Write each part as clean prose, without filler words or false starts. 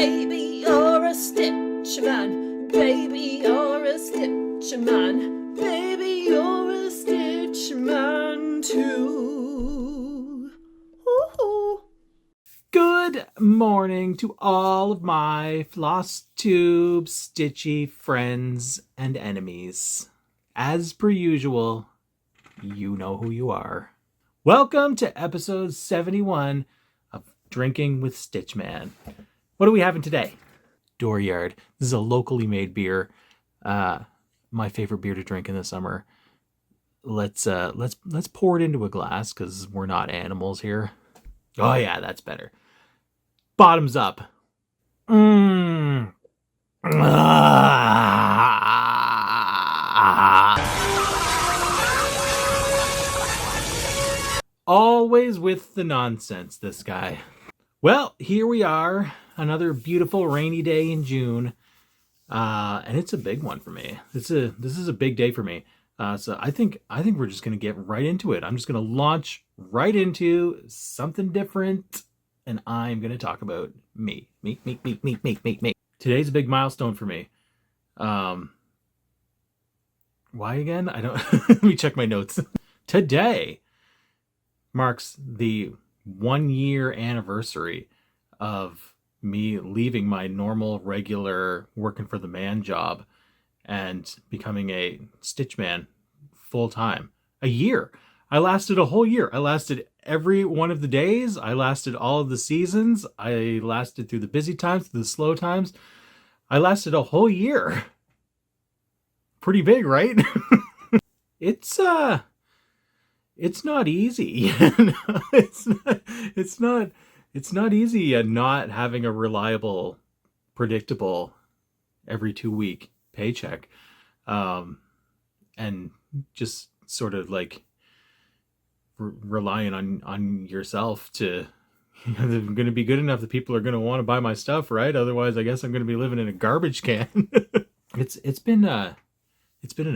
Baby, you're a stitch man. Baby, you're a stitch man. Baby, you're a stitch man too. Ooh. Good morning to all of my Flosstube stitchy friends and enemies. As per usual, you know who you are. Welcome to episode 71 of Drinking with Stitchman. What are we having today? Dooryard. This is a locally made beer. My favorite beer to drink in the summer. Let's pour it into a glass because we're not animals here. Oh yeah, that's better. Bottoms up. Always with the nonsense, this guy. Well, here we are. Another beautiful rainy day in June. And it's a big one for me. This is a big day for me. So I think we're just gonna get right into it. I'm just gonna launch right into something different, and I'm gonna talk about me. Today's a big milestone for me. Why again? I don't. Let me check my notes. Today marks the 1 year anniversary of me leaving my normal, regular working for the man job and becoming a stitchman full time. A year. I lasted a whole year. I lasted every one of the days. I lasted all of the seasons. I lasted through the busy times, through the slow times. I lasted a whole year. Pretty big, right? It's not easy. It's not easy not having a reliable, predictable every 2 week paycheck, and just sort of like relying on yourself to, I'm going to be good enough that people are going to want to buy my stuff, right? Otherwise, I guess I'm going to be living in a garbage can. It's been an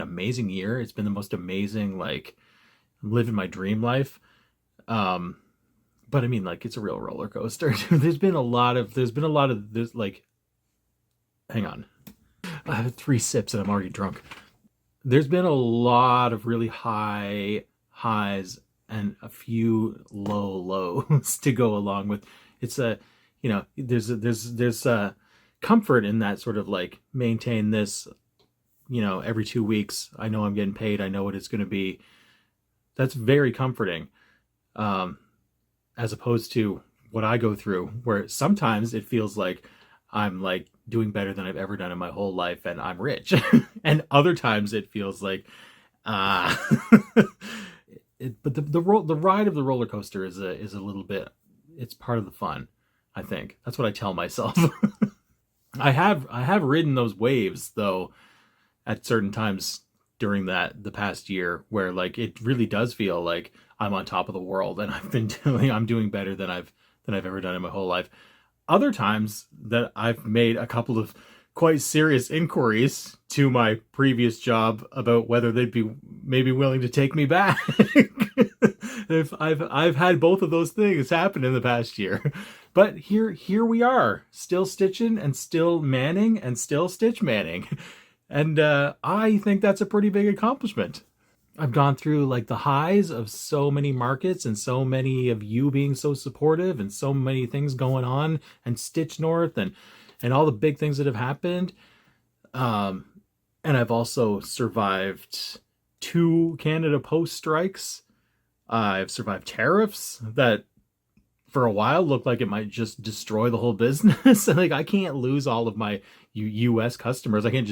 amazing year. It's been the most amazing, like, living my dream life. But I mean, like, it's a real roller coaster. There's been a lot of this, like, hang on. I have 3 sips and I'm already drunk. There's been a lot of really high highs and a few low lows to go along with. It's there's comfort in that, sort of like maintain this, every 2 weeks. I know I'm getting paid. I know what it's going to be. That's very comforting. As opposed to what I go through, where sometimes it feels like I'm like doing better than I've ever done in my whole life and I'm rich. And other times it feels like, but the ride of the roller coaster is a little bit, it's part of the fun, I think. That's what I tell myself. I have ridden those waves though at certain times during the past year, where like it really does feel like I'm on top of the world and I'm doing better than I've ever done in my whole life. Other times that I've made a couple of quite serious inquiries to my previous job about whether they'd be maybe willing to take me back. If I've had both of those things happen in the past year. But here we are, still stitching and still manning and still stitch manning. And I think that's a pretty big accomplishment. I've gone through like the highs of so many markets and so many of you being so supportive and so many things going on, and Stitch North and all the big things that have happened. And I've also survived 2 Canada Post strikes. I've survived tariffs that for a while looked like it might just destroy the whole business. Like, I can't lose all of my US customers. I can't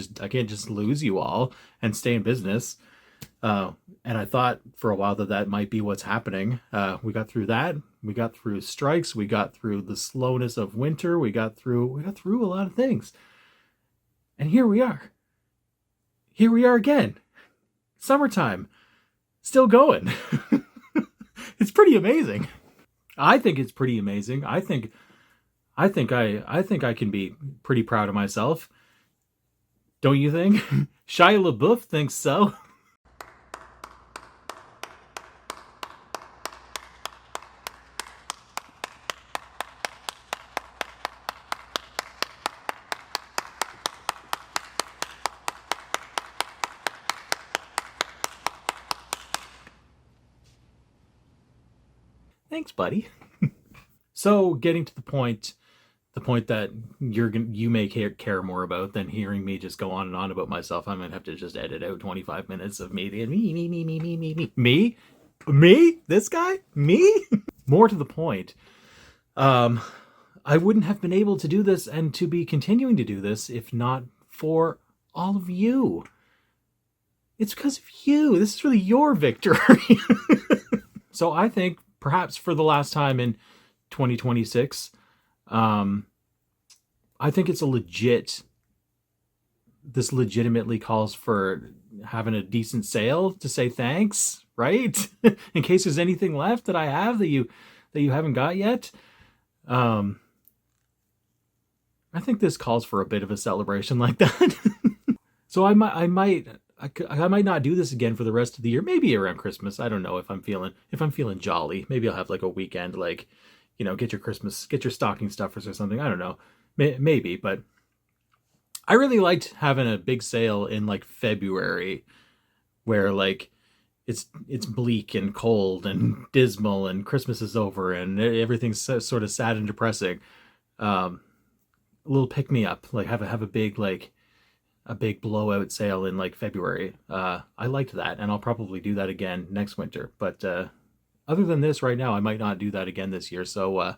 just lose you all and stay in business. And I thought for a while that might be what's happening. We got through that. We got through strikes. We got through the slowness of winter. We got through a lot of things. And here we are. Here we are again. Summertime. Still going. It's pretty amazing. I think it's pretty amazing. I think I can be pretty proud of myself. Don't you think? Shia LaBeouf thinks so. Thanks, buddy. So getting to the point that you may care more about than hearing me just go on and on about myself. I'm gonna have to just edit out 25 minutes of me and me, this guy, me. More to the point, I wouldn't have been able to do this and to be continuing to do this if not for all of you. It's because of you. This is really your victory. So I think perhaps for the last time in 2026, I think it's this legitimately calls for having a decent sale to say thanks, right? In case there's anything left that I have that you haven't got yet. I think this calls for a bit of a celebration like that. So I might not do this again for the rest of the year. Maybe around Christmas. I don't know if I'm feeling jolly. Maybe I'll have like a weekend, like, get your stocking stuffers or something. I don't know. Maybe, but I really liked having a big sale in like February where like it's bleak and cold and dismal and Christmas is over and everything's sort of sad and depressing. A little pick me up, like have a big blowout sale in like February. I liked that, and I'll probably do that again next winter. But other than this, right now, I might not do that again this year. So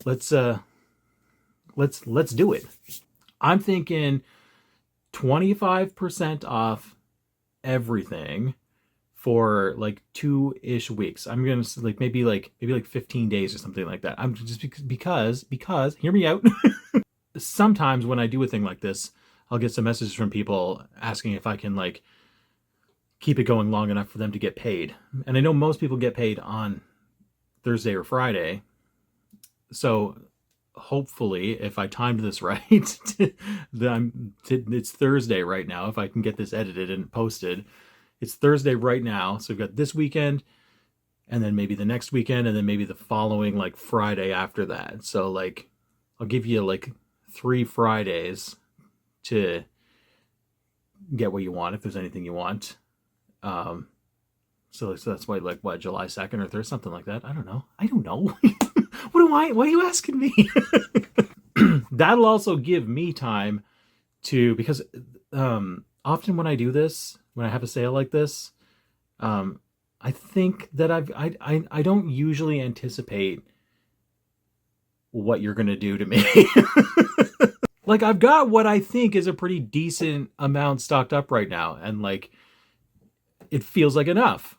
let's do it. I'm thinking 25% off everything for like 2-ish weeks. I'm gonna maybe 15 days or something like that. I'm just because hear me out. Sometimes when I do a thing like this, I'll get some messages from people asking if I can like keep it going long enough for them to get paid. And I know most people get paid on Thursday or Friday. So hopefully, if I timed this right, it's Thursday right now. If I can get this edited and posted, it's Thursday right now. So we've got this weekend, and then maybe the next weekend, and then maybe the following like Friday after that. So like, I'll give you like 3 Fridays to get what you want, if there's anything you want. So that's why, like, what, July 2nd or 3rd, something like that. I don't know. Why are you asking me? That'll also give me time to, because often when I do this, when I have a sale like this, I think that I don't usually anticipate what you're gonna do to me. Like, I've got what I think is a pretty decent amount stocked up right now, and like it feels like enough,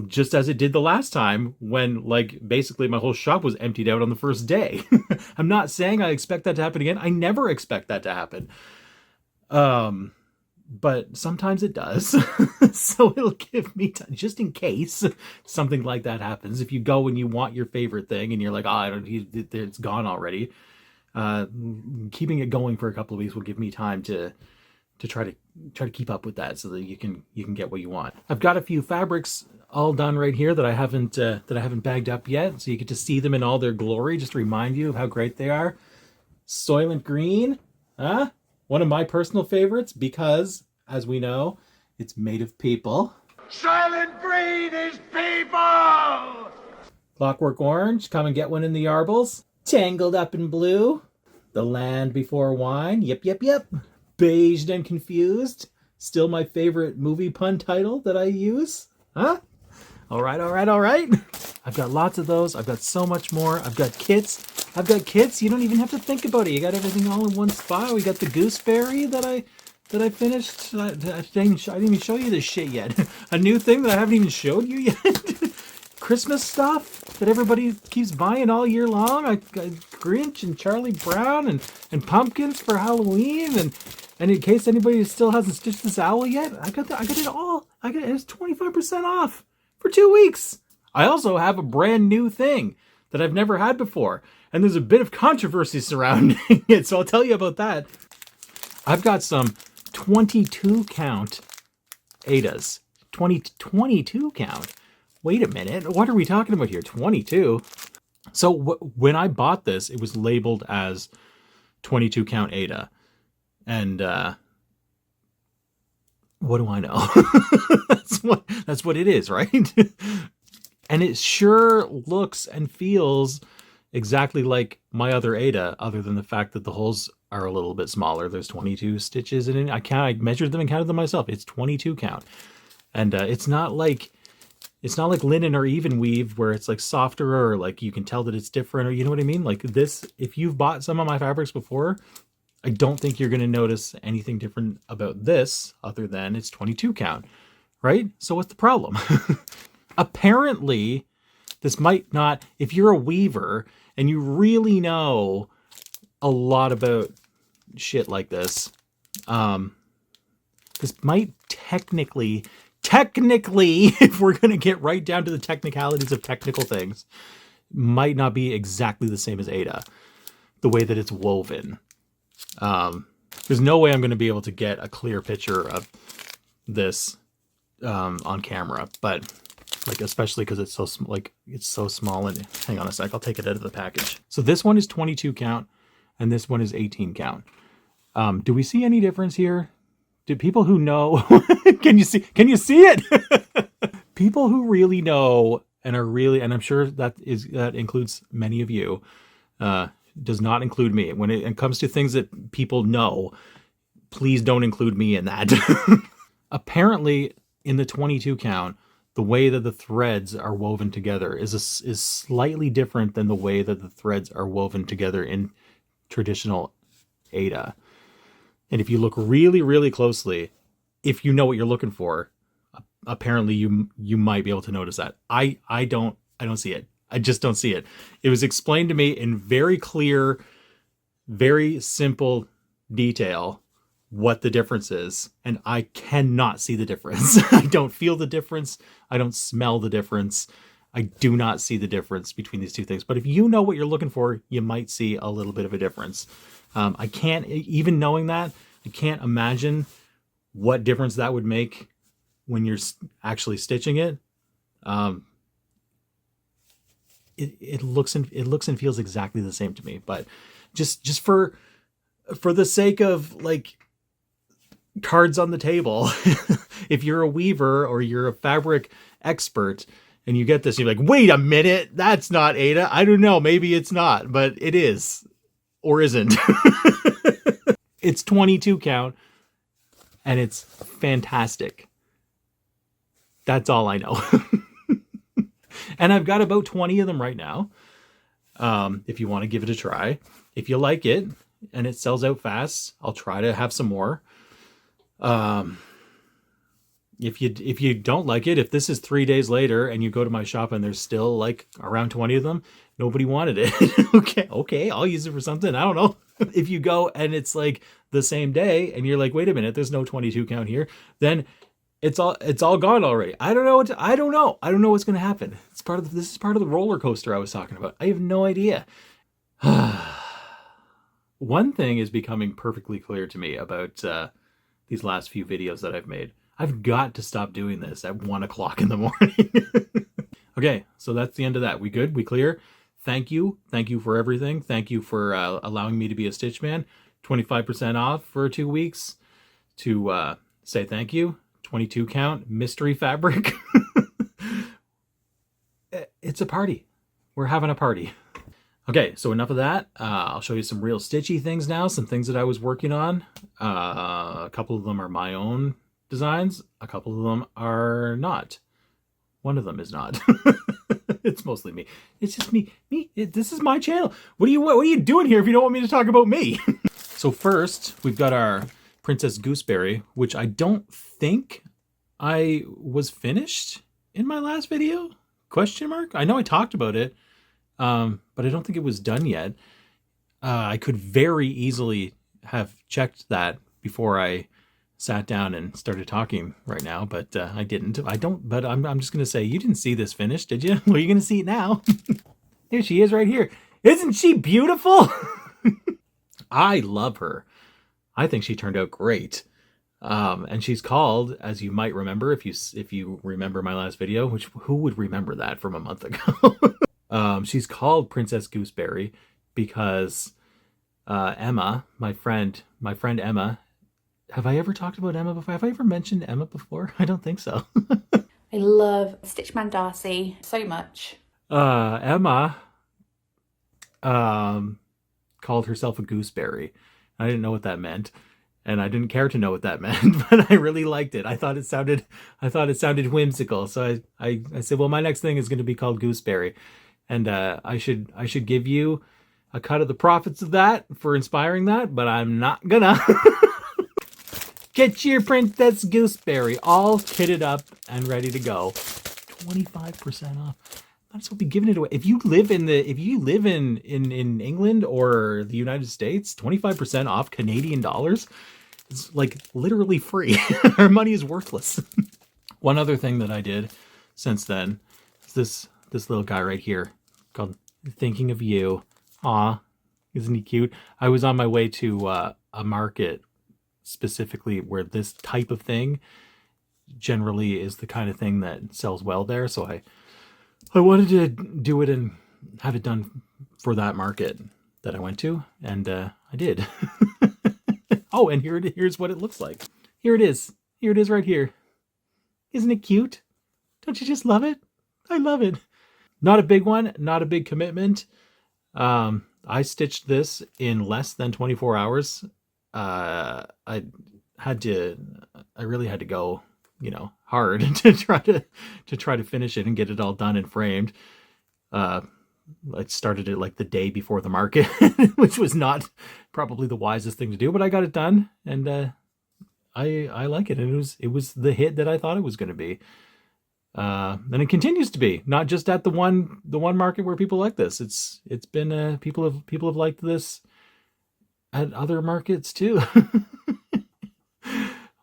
just as it did the last time when like basically my whole shop was emptied out on the first day. I'm not saying I expect that to happen again. I never expect that to happen. But sometimes it does. So it'll give me time, just in case something like that happens. If you go and you want your favorite thing and you're like, it's gone already. Keeping it going for a couple of weeks will give me time to try to keep up with that, so that you can get what you want. I've got a few fabrics all done right here that I haven't bagged up yet, so you get to see them in all their glory, just to remind you of how great they are. Soylent Green, one of my personal favorites, because as we know, it's made of people. Soylent Green is people! Clockwork Orange, come and get one in the Yarbles. Tangled Up in Blue, The Land Before Wine, yep. Beiged and Confused, still my favorite movie pun title that I use. All right. I've got lots of those. I've got so much more. I've got kits. You don't even have to think about it. You got everything all in one spot. We got the gooseberry that I finished. I didn't even show you this shit yet. A new thing that I haven't even showed you yet. Christmas stuff that everybody keeps buying all year long. I got Grinch and Charlie Brown and pumpkins for Halloween, and in case anybody still hasn't stitched this owl yet, I got it all. It's 25% off for 2 weeks. I also have a brand new thing that I've never had before, and there's a bit of controversy surrounding it, so I'll tell you about that. I've got some 22 count Adas. 22 count. Wait a minute, what are we talking about here? 22. So when I bought this, it was labeled as 22 count Ada. And what do I know? That's what it is, right? And it sure looks and feels exactly like my other Ada, other than the fact that the holes are a little bit smaller. There's 22 stitches in it. I measured them and counted them myself. It's 22 count. And it's not like linen or even weave where it's like softer or like you can tell that it's different, or you know what I mean? Like this, if you've bought some of my fabrics before, I don't think you're going to notice anything different about this other than it's 22 count, right? So what's the problem? Apparently, this might not, if you're a weaver and you really know a lot about shit like this, this might technically, if we're going to get right down to the technicalities of technical things, might not be exactly the same as Ada, the way that it's woven. There's no way I'm going to be able to get a clear picture of this on camera, but like especially because it's so small. And hang on a sec, I'll take it out of the package. So this one is 22 count, and this one is 18 count. Do we see any difference here? Do people who know can you see it? People who really know and are really, and I'm sure that includes many of you, does not include me. When it comes to things that people know, please don't include me in that. Apparently, in the 22 count, the way that the threads are woven together is slightly different than the way that the threads are woven together in traditional Ada. And if you look really, really closely, if you know what you're looking for, apparently you might be able to notice that. I don't see it. I just don't see it. It was explained to me in very clear, very simple detail what the difference is, and I cannot see the difference. I don't feel the difference. I don't smell the difference. I do not see the difference between these two things. But if you know what you're looking for, you might see a little bit of a difference. I can't, even knowing that, I can't imagine what difference that would make when you're actually stitching it. It looks and feels exactly the same to me. But just for the sake of like cards on the table, if you're a weaver or you're a fabric expert and you get this, you're like, wait a minute, that's not Ada. I don't know, maybe it's not, but it is or isn't. It's 22 count and it's fantastic. That's all I know. And I've got about 20 of them right now. If you want to give it a try, if you like it and it sells out fast, I'll try to have some more. If you don't like it, if this is 3 days later and you go to my shop and there's still like around 20 of them, nobody wanted it. Okay, I'll use it for something. I don't know. If you go and it's like the same day and you're like, wait a minute, there's no 22 count here, then it's all gone already. I don't know what's going to happen. This is part of the roller coaster I was talking about. I have no idea. One thing is becoming perfectly clear to me about these last few videos that I've made. I've got to stop doing this at 1 o'clock in the morning. Okay, so that's the end of that. We good? We clear? Thank you. Thank you for everything. Thank you for allowing me to be a Stitch Man. 25% off for 2 weeks to say thank you. 22 count mystery fabric. It's a party. We're having a party. Okay, so enough of that. I'll show you some real stitchy things now, some things that I was working on. A couple of them are my own designs. A couple of them are not. One of them is not. It's mostly me. It's just me. This is my channel. What are you doing here if you don't want me to talk about me? So first, we've got our Princess Gooseberry, which I don't think I was finished in my last video? Question mark? I know I talked about it, but I don't think it was done yet. I could very easily have checked that before I sat down and started talking right now, but I didn't. But I'm just going to say, you didn't see this finished, did you? Well, you're going to see it now. There she is right here. Isn't she beautiful? I love her. I think she turned out great. And she's called, as you might remember, if you remember my last video, which who would remember that from a month ago? She's called Princess Gooseberry because Emma, my friend Emma. Have I ever talked about Emma before? Have I ever mentioned Emma before? I don't think so. I love Stitchman Darcy so much. Emma called herself a gooseberry. I didn't know what that meant, and I didn't care to know what that meant, but I really liked it. I thought it sounded whimsical. So I said, well, my next thing is going to be called Gooseberry, and I should give you a cut of the profits of that for inspiring that, but I'm not gonna. Get your Princess Gooseberry all kitted up and ready to go. 25% off. Might as well be giving it away. If you live in England or the United States, 25% off Canadian dollars. It's like literally free. Our money is worthless. One other thing that I did since then is this little guy right here called Thinking of You. Aw, isn't he cute? I was on my way to a market specifically where this type of thing generally is the kind of thing that sells well there. So I wanted to do it and have it done for that market that I went to, and I did. Oh, and here's what it looks like. Here it is. Here it is right here. Isn't it cute? Don't you just love it? I love it. Not a big one, not a big commitment. I stitched this in less than 24 hours. I really had to go, hard to try to finish it and get it all done and framed. I started it like the day before the market, which was not probably the wisest thing to do, but I got it done, and I like it, and it was the hit that I thought it was going to be. And it continues to be, not just at the one market where people like this. It's been people have liked this at other markets too.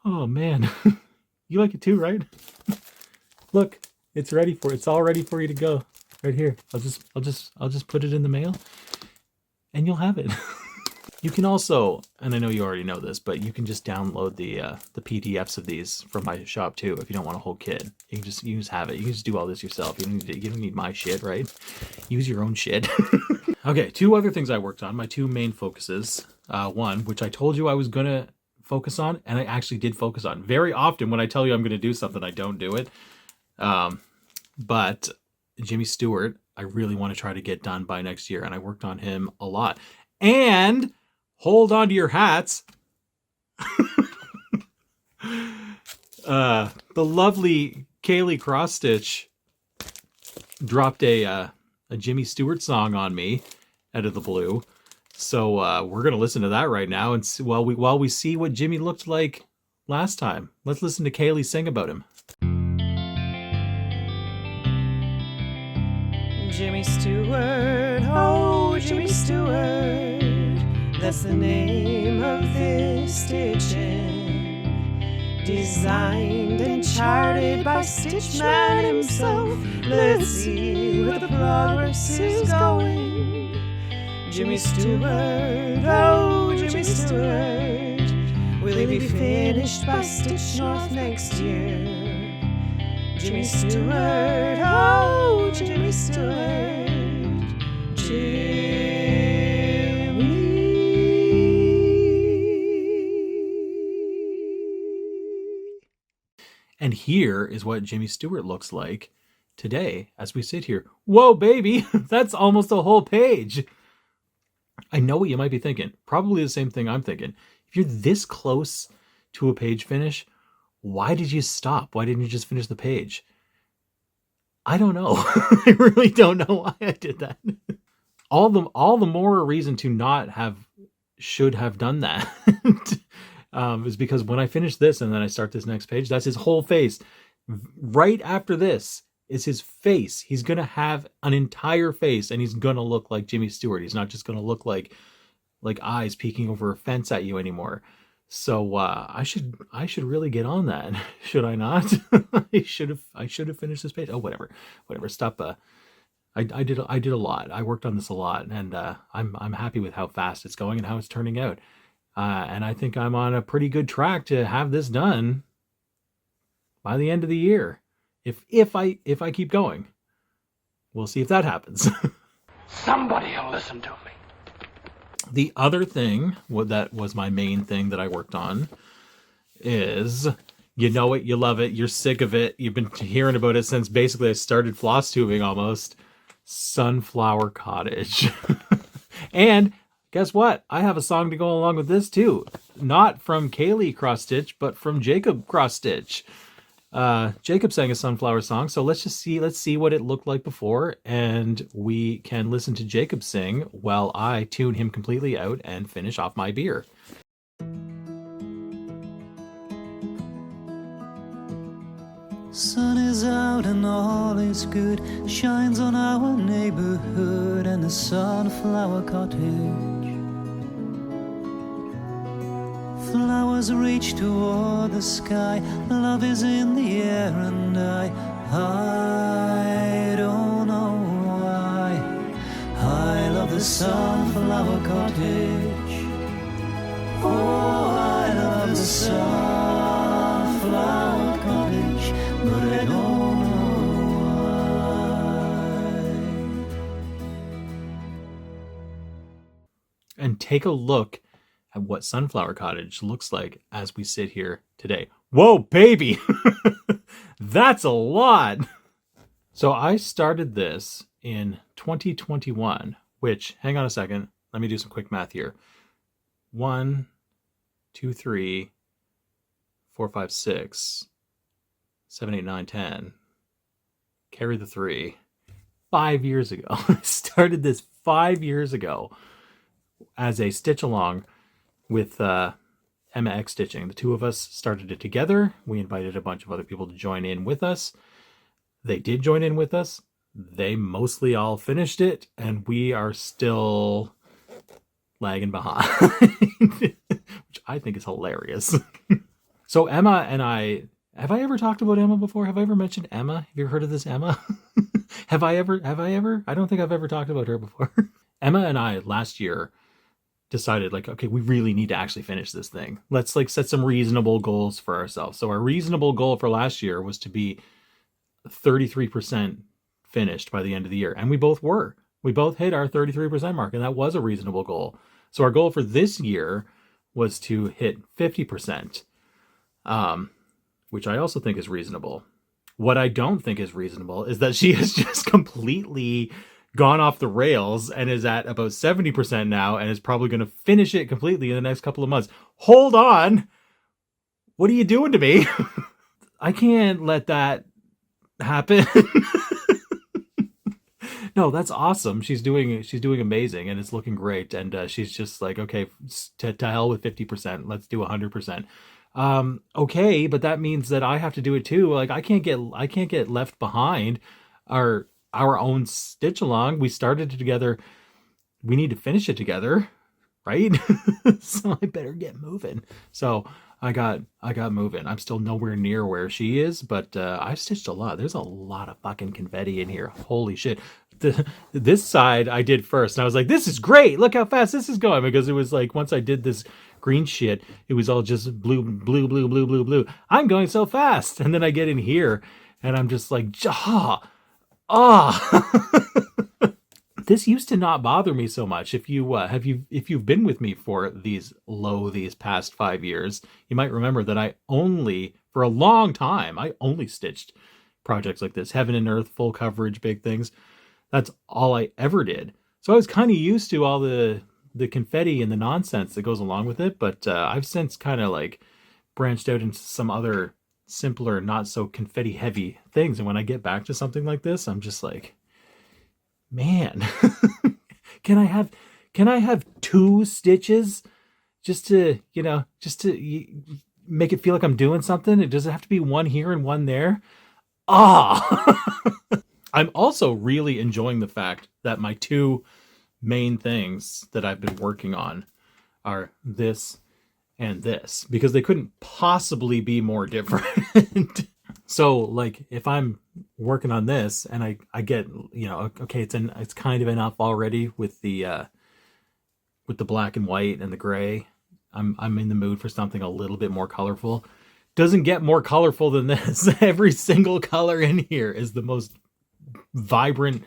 Oh man, you like it too, right? Look, it's all ready for you to go right here. I'll just put it in the mail, and you'll have it. You can also, and I know you already know this, but you can just download the PDFs of these from my shop too. If you don't want a whole kit, you can just have it. You can just do all this yourself. You don't need my shit, right? Use your own shit. Okay, two other things I worked on. My two main focuses. One, which I told you I was gonna focus on, and I actually did focus on. Very often when I tell you I'm gonna do something, I don't do it. But Jimmy Stewart, I really want to try to get done by next year, and I worked on him a lot. And hold on to your hats. The lovely Kaylee Cross-Stitch dropped a Jimmy Stewart song on me out of the blue. So we're gonna listen to that right now, and see, while we see what Jimmy looked like last time. Let's listen to Kaylee sing about him. Jimmy Stewart, oh Jimmy Stewart, that's the name of this stitching. Designed and charted by Stitchman himself. Let's see where the progress is going. Jimmy Stewart, oh Jimmy Stewart, will he be finished by Stitch North next year? Jimmy Stewart, oh Jimmy Stewart, Jimmy. And here is what Jimmy Stewart looks like today as we sit here. Whoa, baby, that's almost a whole page. I know what you might be thinking. Probably the same thing I'm thinking. If you're this close to a page finish, why did you stop? Why didn't you just finish the page? I don't know. I really don't know why I did that. All the more reason to not should have done that. Is because when I finish this and then I start this next page, that's his whole face. Right after this is his face. He's going to have an entire face, and he's going to look like Jimmy Stewart. He's not just going to look like eyes peeking over a fence at you anymore. So I should really get on that, should I not? I should have finished this page. Oh, whatever. Stop. I did a lot. I worked on this a lot, and I'm happy with how fast it's going and how it's turning out. And I think I'm on a pretty good track to have this done by the end of the year. If I keep going, we'll see if that happens. Somebody will listen to me. The other thing that was my main thing that I worked on is You know it, you love it, you're sick of it. You've been hearing about it since basically I started floss tubing almost. Sunflower Cottage. And guess what? I have a song to go along with this too. Not from Kaylee Cross Stitch, but from Jacob Cross Stitch. Jacob sang a sunflower song, so let's see what it looked like before, and we can listen to Jacob sing while I tune him completely out and finish off my beer. Sun is out and all is good, shines on our neighborhood and the sunflower cottage. Flowers reach toward the sky, love is in the air, and I don't know why I love the sunflower cottage. Oh, I love the sunflower cottage, but I don't know why. And take a look at what Sunflower Cottage looks like as we sit here today. Whoa, baby! That's a lot! So I started this in 2021, which, hang on a second, let me do some quick math here. 1, 2, 3, 4, 5, 6, 7, 8, 9, 10. Carry the 3. 5 years ago. I started this 5 years ago as a stitch along with Emma X Stitching. The two of us started it together. We invited a bunch of other people to join in with us. They did join in with us. They mostly all finished it, and we are still lagging behind, which I think is hilarious. So Emma and I, have I ever talked about Emma before? Have I ever mentioned Emma? Have you ever heard of this Emma? Have I ever? I don't think I've ever talked about her before. Emma and I last year decided, like, okay, we really need to actually finish this thing. Let's like set some reasonable goals for ourselves. So our reasonable goal for last year was to be 33% finished by the end of the year. And we both were. We both hit our 33% mark, and that was a reasonable goal. So our goal for this year was to hit 50%, which I also think is reasonable. What I don't think is reasonable is that she has just completely gone off the rails and is at about 70% now and is probably going to finish it completely in the next couple of months. Hold on. What are you doing to me? I can't let that happen. No, that's awesome. She's doing amazing, and it's looking great. And she's just like, okay, to hell with 50%. Let's do 100%. Okay, but that means that I have to do it too. Like I can't get left behind. Our own stitch along. We started it together. We need to finish it together, right? So I better get moving. So I got moving. I'm still nowhere near where she is, but I've stitched a lot. There's a lot of fucking confetti in here. Holy shit. This side I did first, and I was like, this is great. Look how fast this is going, because it was like once I did this green shit, it was all just blue, blue, blue, blue, blue, blue. I'm going so fast. And then I get in here and I'm just like, this used to not bother me so much. If you've been with me for these past 5 years, you might remember that for a long time, I only stitched projects like this, Heaven and Earth, full coverage, big things. That's all I ever did. So I was kind of used to all the confetti and the nonsense that goes along with it. But I've since kind of like branched out into some other simpler, not so confetti heavy things. And when I get back to something like this, I'm just like, man, can I have 2 stitches just to make it feel like I'm doing something? Does it have to be one here and one there? I'm also really enjoying the fact that my 2 main things that I've been working on are this and this, because they couldn't possibly be more different. So like if I'm working on this and I get, okay, it's kind of enough already with the black and white and the gray. I'm in the mood for something a little bit more colorful. Doesn't get more colorful than this. Every single color in here is the most vibrant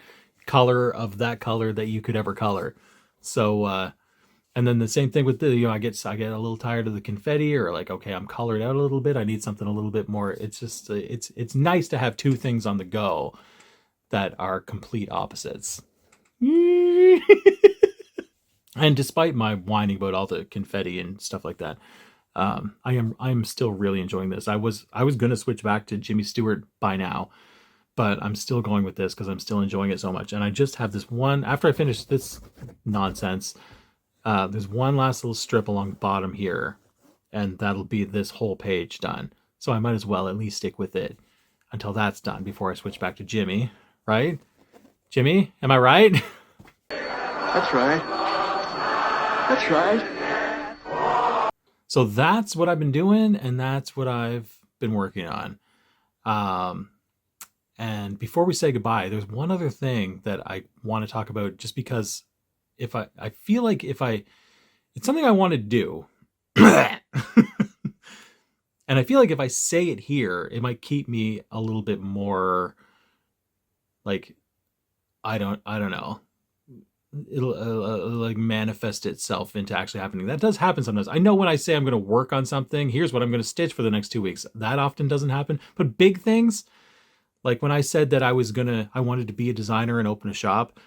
color of that color that you could ever color. So And then the same thing with the, I get a little tired of the confetti, or like, okay, I'm colored out a little bit. I need something a little bit more. It's just, it's nice to have two things on the go that are complete opposites. And despite my whining about all the confetti and stuff like that, I'm still really enjoying this. I was going to switch back to Jimmy Stewart by now, but I'm still going with this because I'm still enjoying it so much. And I just have this one, after I finish this nonsense, there's one last little strip along the bottom here, and that'll be this whole page done. So I might as well at least stick with it until that's done before I switch back to Jimmy, right? Jimmy, am I right? That's right. That's right. So that's what I've been doing, and that's what I've been working on. And before we say goodbye, there's one other thing that I want to talk about, just because I feel like it's something I want to do. And I feel like if I say it here, it might keep me a little bit more like, I don't know. It'll like manifest itself into actually happening. That does happen sometimes. I know when I say I'm going to work on something, here's what I'm going to stitch for the next 2 weeks. That often doesn't happen. But big things, like when I said that I wanted to be a designer and open a shop,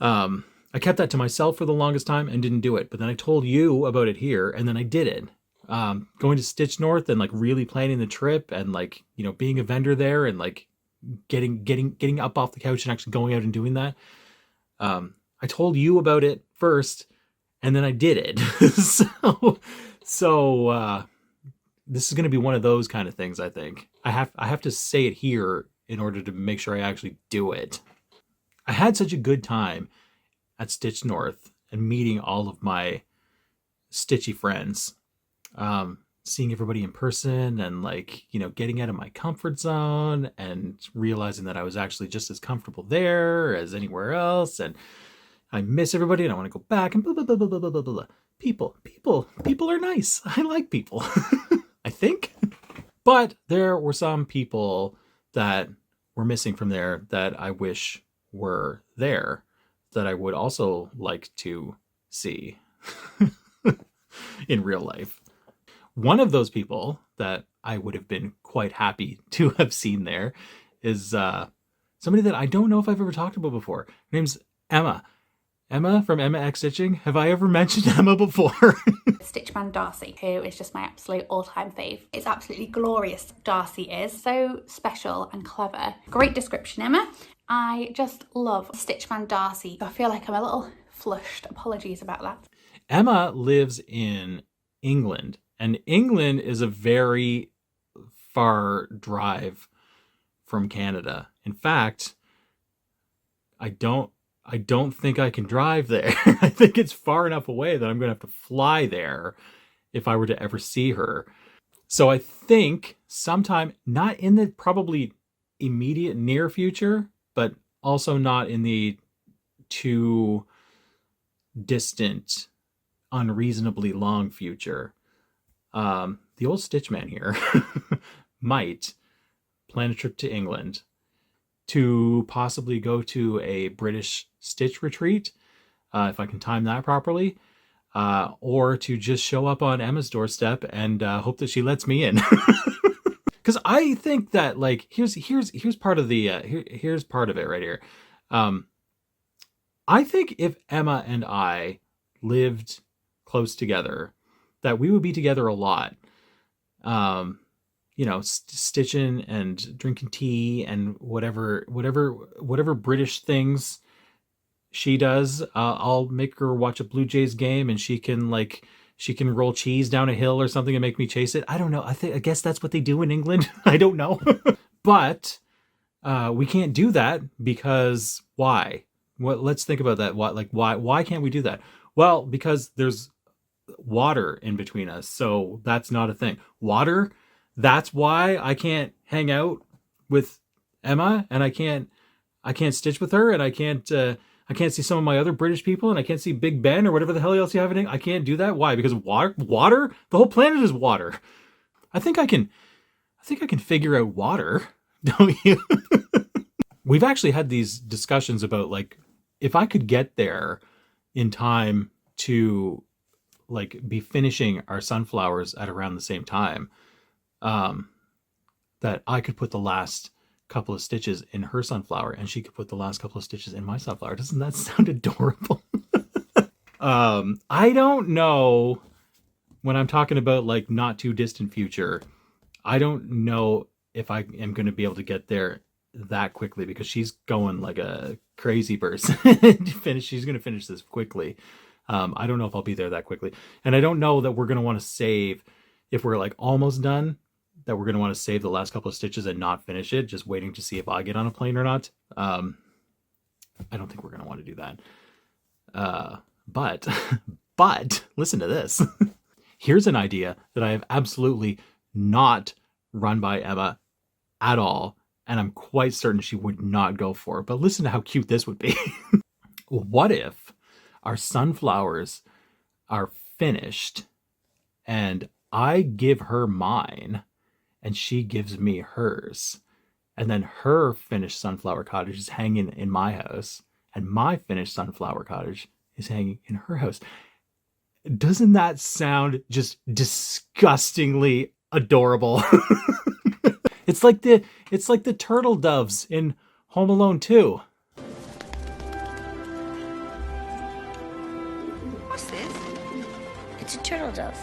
I kept that to myself for the longest time and didn't do it. But then I told you about it here, and then I did it. Going to Stitch North and like really planning the trip, and like, you know, being a vendor there, and like getting up off the couch and actually going out and doing that. I told you about it first, and then I did it. so this is going to be one of those kind of things. I think I have to say it here in order to make sure I actually do it. I had such a good time at Stitch North and meeting all of my stitchy friends, seeing everybody in person, and like, you know, getting out of my comfort zone and realizing that I was actually just as comfortable there as anywhere else. And I miss everybody and I want to go back, and blah, blah, blah, blah, blah, blah, blah. People are nice. I like people, I think. But there were some people that were missing from there that I wish were there, that I would also like to see in real life. One of those people that I would have been quite happy to have seen there is somebody that I don't know if I've ever talked about before. Her name's Emma. Emma from Emma X Stitching. Have I ever mentioned Emma before? Stitchman Darcy, who is just my absolute all-time fave. It's absolutely glorious. Darcy is so special and clever. Great description, Emma. I just love Stitchman Darcy. I feel like I'm a little flushed. Apologies about that. Emma lives in England, and England is a very far drive from Canada. In fact, I don't think I can drive there. I think it's far enough away that I'm going to have to fly there if I were to ever see her. So I think sometime, not in the probably immediate near future, but also not in the too distant, unreasonably long future, the old Stitchman here might plan a trip to England to possibly go to a British Stitch retreat, if I can time that properly, or to just show up on Emma's doorstep and hope that she lets me in. Because I think that, like, here's part of the here's part of it right here. I think if Emma and I lived close together, that we would be together a lot. You know, stitching and drinking tea and whatever British things she does. I'll make her watch a Blue Jays game, and she can roll cheese down a hill or something and make me chase it. I don't know. I guess that's what they do in England. I don't know. But we can't do that because why? Let's think about that. Why can't we do that? Well, because there's water in between us. So that's not a thing. Water. That's why I can't hang out with Emma, and I can't stitch with her, and I can't see some of my other British people, and I can't see Big Ben or whatever the hell else you have in it. I can't do that. Why? Because water? The whole planet is water. I think I can figure out water. Don't you? We've actually had these discussions about, like, if I could get there in time to like be finishing our sunflowers at around the same time, that I could put the last couple of stitches in her sunflower and she could put the last couple of stitches in my sunflower. Doesn't that sound adorable? I don't know, when I'm talking about like not too distant future, I don't know if I am going to be able to get there that quickly, because she's going like a crazy person. She's going to finish this quickly. I don't know if I'll be there that quickly. And I don't know that we're going to want to save, if we're like almost done, that we're going to want to save the last couple of stitches and not finish it, just waiting to see if I get on a plane or not. I don't think we're going to want to do that. But listen to this. Here's an idea that I have absolutely not run by Emma at all, and I'm quite certain she would not go for it. But listen to how cute this would be. What if our sunflowers are finished and I give her mine and she gives me hers, and then her finished sunflower cottage is hanging in my house and my finished sunflower cottage is hanging in her house? Doesn't that sound just disgustingly adorable? It's like the turtle doves in Home Alone 2. What's this? It's a turtle dove.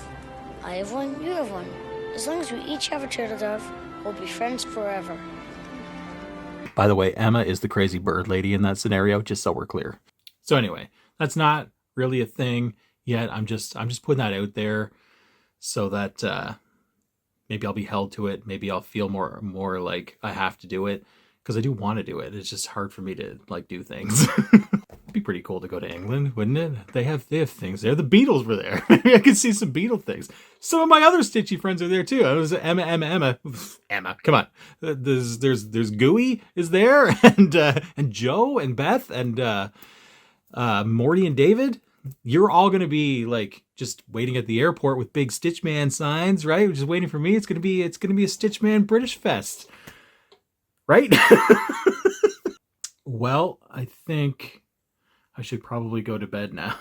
I have one, you have one. As long as we each have a turtle dove, we'll be friends forever. By the way, Emma is the crazy bird lady in that scenario, just so we're clear. So anyway, that's not really a thing yet. I'm just putting that out there so that maybe I'll be held to it. Maybe I'll feel more like I have to do it, because I do want to do it. It's just hard for me to like do things. It'd be pretty cool to go to England, wouldn't it? They have things there. The Beatles were there. I could see some Beatle things. Some of my other stitchy friends are there too. I was Emma. Come on. There's Gooey is there, and Joe and Beth and Morty and David. You're all going to be like just waiting at the airport with big Stitchman signs, right? Just waiting for me. It's going to be a Stitchman British Fest, right? Well, I think I should probably go to bed now.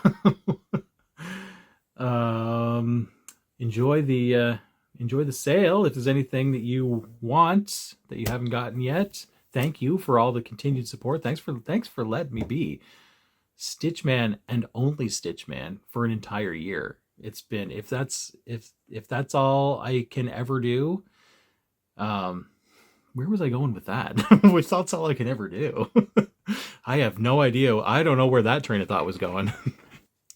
Enjoy the sale. If there's anything that you want that you haven't gotten yet, thank you for all the continued support. Thanks for letting me be Stitchman and only Stitchman for an entire year. It's been, if that's all I can ever do, where was I going with that? If that's all I can ever do. I have no idea. I don't know where that train of thought was going.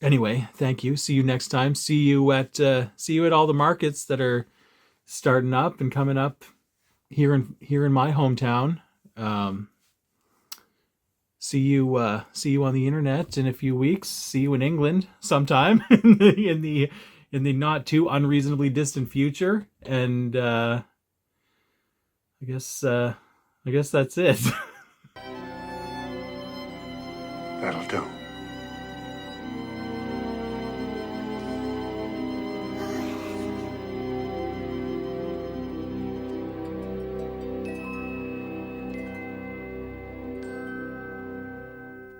Anyway, thank you. See you next time. See you at all the markets that are starting up and coming up here in my hometown. See you on the internet in a few weeks. See you in England sometime in the not too unreasonably distant future. And I guess that's it. That'll do.